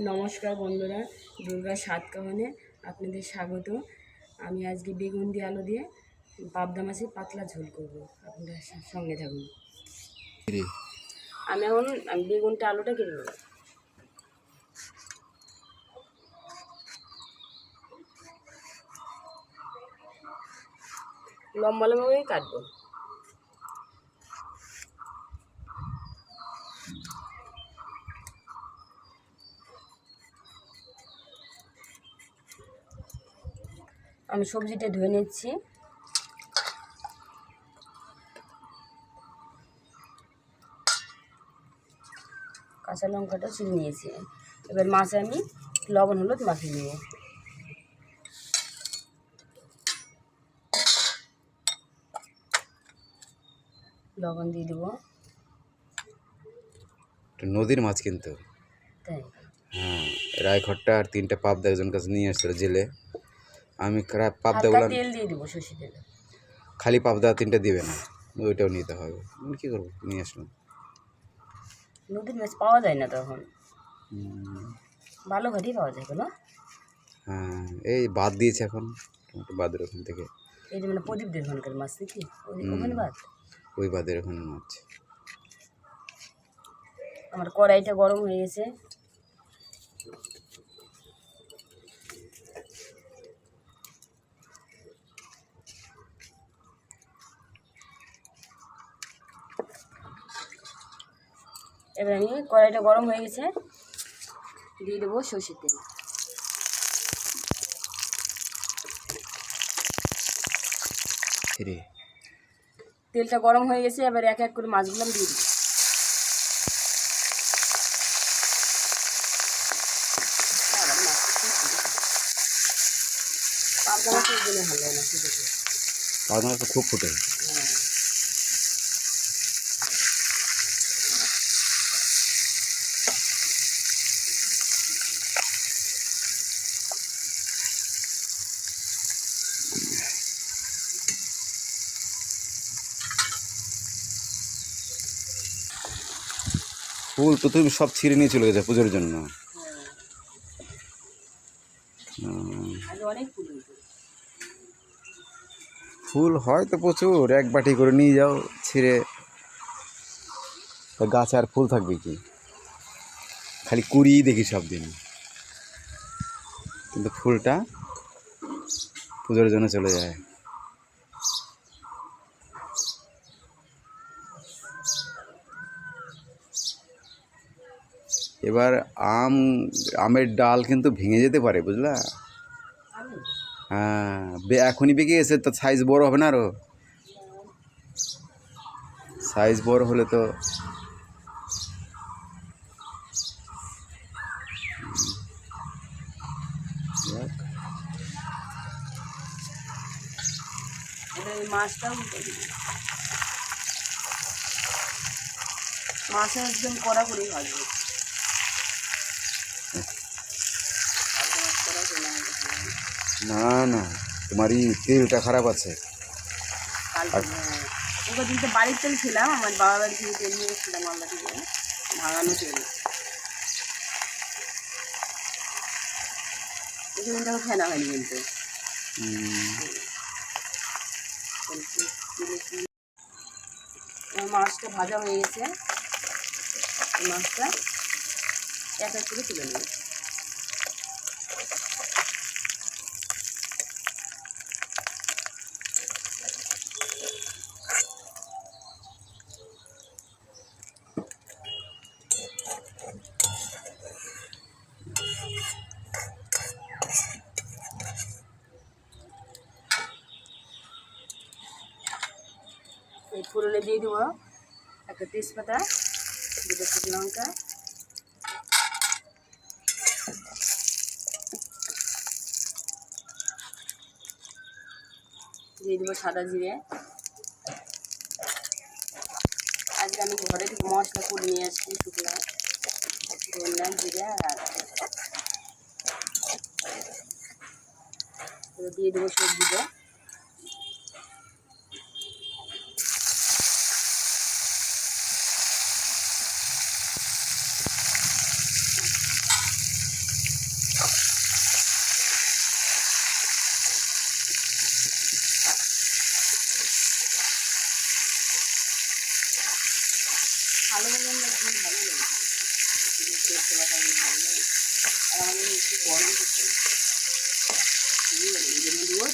নমস্কার বন্ধুরা, দুর্গার স্বাদ কাহনে আপনাদের স্বাগত। আমি আজকে বেগুন দিয়ে আলু দিয়ে পাবদা মাছের পাতলা ঝোল করব। আপনাদের সঙ্গে থাকুন। আমি এখন বেগুনটা আলুটা কেটে নেব। লম্বা লম্বা করে কাটবো। আমি সবজিটা ধুয়ে নিচ্ছি। কাঁচা লঙ্কাটা চিনি নিয়েছি। এবার মাছে আমি লবণ হলুদ মাখিয়ে নেব। লবণ দিয়ে দেবো। নদীর মাছ কিন্তু তাই হ্যাঁ, রায়ঘরটা আর 3টা পাবদা একজন কাছে নিয়ে আসছিল জেলে। আমি পাবদাগুলো তেল দিয়ে দেবো, সর্ষে তেল। খালি পাবদা 3টা দিবে না, ওইটাও নিতে হবে। আমি কী করবো, নিয়ে আসলাম। নদীর মাছ পাওয়া যায় না তখন, ভালো ঘাটেই পাওয়া যায় না। হ্যাঁ, এই বাদ দিয়েছে এখন বাদের ওখান থেকে। এই যে মানে প্রদীপদের ওখানকার মাছ নাকি ওখানে বাদ? ওই বাদের ওখানে মাছ। আমার কড়াইটা গরম হয়ে গেছে। এবার আমি কড়াইটা গরম হয়ে গেছে, দিয়ে দেবো সর্ষের তেল। তেলটা গরম হয়ে গেছে, এবার এক এক করে মাছগুলো আমি দিয়ে দিই। পাবদা মাছের জন্য ভালো লাগে না শুধু। পাবদা মাছ তো খুব ফুটে। ফুল তো তুমি সব ছিঁড়ে নিয়ে চলে গেছে পুজোর জন্য। ফুল হয় তো প্রচুর, এক বাটি করে নিয়ে যাও ছিঁড়ে। গাছে আর ফুল থাকবে কি, খালি কুড়িই দেখি সব দিন, কিন্তু ফুলটা পুজোর জন্য চলে যায়। এবার আমের ডাল কিন্তু ভেঙে যেতে পারে, বুঝলা? হ্যাঁ, এখনই পেকে গেছে তো, সাইজ বড় হবে না আরো? সাইজ বড় হলে তো মাছটা একদম কড়া করে ভাজবো। না না, তোমারই তেলটা খারাপ আছে। ওকে দিন তো বাড়ির তেল ছিলাম, আমার বাবা বাড়ি থেকে তেল নিয়ে এসেছিলাম মালদা থেকে, ভাঙানো তেল। এখানে দেখো ফেনা হয়নি কিন্তু। মাছটা ভাজা হয়ে গেছে, মাছটা এক এক করে তুলে নেব। এই ফোড়নে দিয়ে দেবো একটা তেজপাতা, দুটো শুকনো লঙ্কা, দিয়ে দেবো সাদা জিরে। আজকে আমি ঘরে থেকে মশলা করে নিয়ে আসছি, শুকনো ধনিয়া জিরে আর দিয়ে দেবো সবজিটা। আমাদের একটু গরম করতে দেবো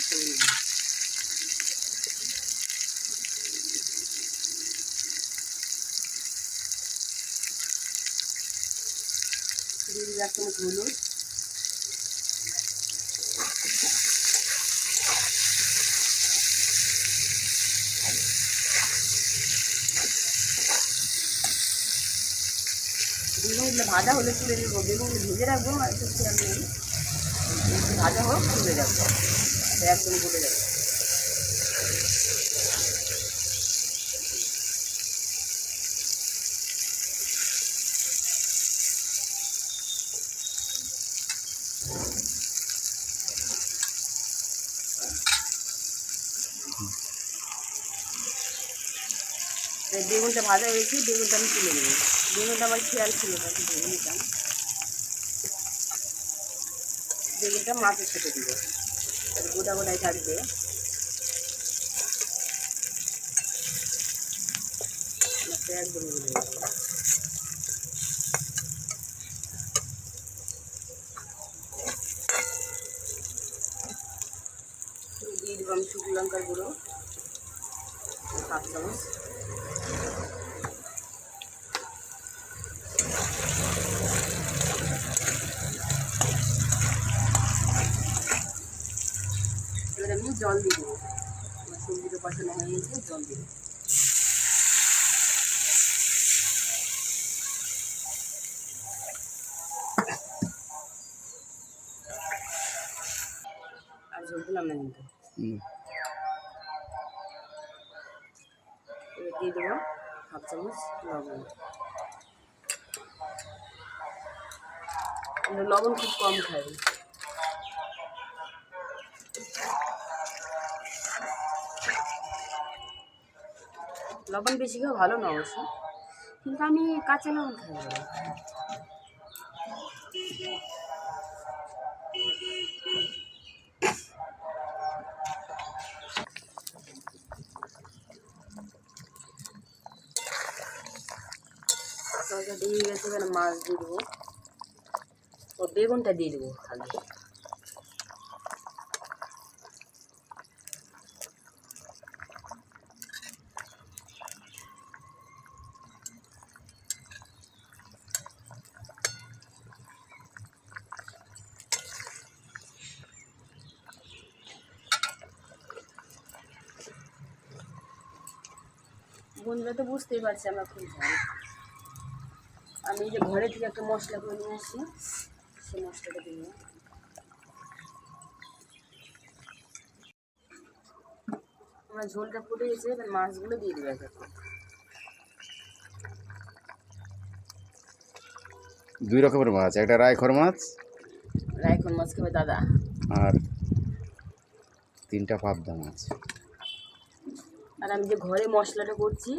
এক চামচ হলুদ, বেগুনগুলো ভাজা হলে তুলে দেবো। বেগুনগুলো ভেজে রাখবো আর একটু খেয়াল নেই, ভাজা হোক তুলে রাখবো, একদম গলে যাবে। বেগুনটা ভাজা হয়েছে, বেগুনটা আমি তুলে নেব। বেগুনটা আমার খেয়াল ছিল না, ভেজে নিতাম। বেগুনটা মাছের সাথে দিব, গোটা গোটায় থাকবে। একদম গলে যাবে। দিয়ে দেবো আমি শুকনো লঙ্কার গুঁড়ো 7 চামচ, এবার আমি জল দিয়ে দেবো। আমার সবজিটা কষানো হয়ে গেছে, জল দেবো। আর ঝোল দিলাম না কিন্তু। এবার দিয়ে দেবো 1/2 চামচ লবণ। আমরা লবণ খুব কম খাই। লবণ বেশি খাওয়া ভালো না অবশ্য, কিন্তু আমি কাঁচা লবণ খাই না। তরকারি দিয়ে গেছে, এখানে মাছ দিয়ে দেবো ও বেগুনটা দিয়ে দেবো আগে। বন্ধুরা তো বুঝতেই পারছি আমরা খুব ঝাল। আমি এই যে ঘরে থেকে একটা মশলা করে নিয়ে আসি, সেই মশলাটা দিয়ে আমার ঝোলটা ফুটে গেছে। এবার মাছগুলো দিয়ে দেবো একটা। 2 রকমের মাছ, একটা রায়খর মাছ, রায়খন মাছ খাবে দাদা, আর 3টা পাবদা মাছ। আর আমি যে ঘরে মশলাটা করছি,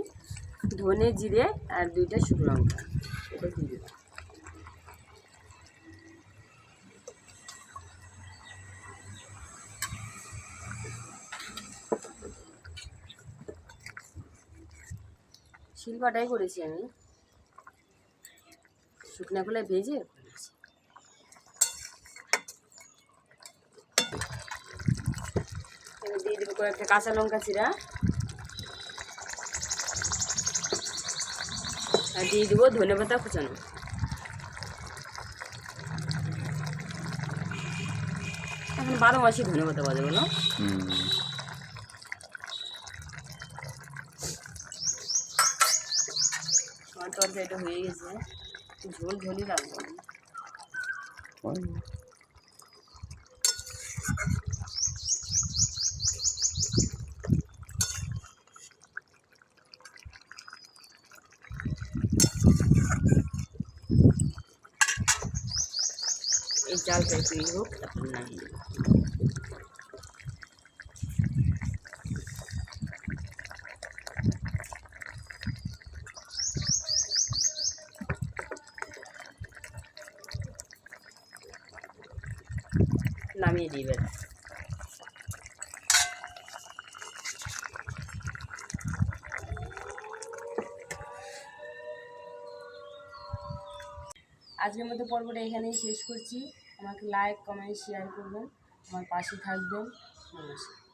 ধনে জিরে আর 2টা শুকনো লঙ্কা, এটা দিয়ে দেবো। শিলপাটাই করেছি আমি, শুকনো খোলায় ভেজে করেছি। এবার দিয়ে দেবো কয়েকটা কাঁচা লঙ্কা চিরা, আর দিয়ে দেবো ধনেপাতা কুচানো। এখন 12 মাসই ধনেপাতা বাজে বলো। আমার তরকারিটা হয়ে গেছে, ঝোল ঝোলই লাগবে। এই চালটা একটু হোক, তারপর নামিয়ে দেবো। নামিয়ে দিবেন। আজকের মতো পর্বটা এখানেই শেষ করছি। আমাকে লাইক কমেন্ট শেয়ার করবেন, আমার পাশে থাকবেন। নমস্কার।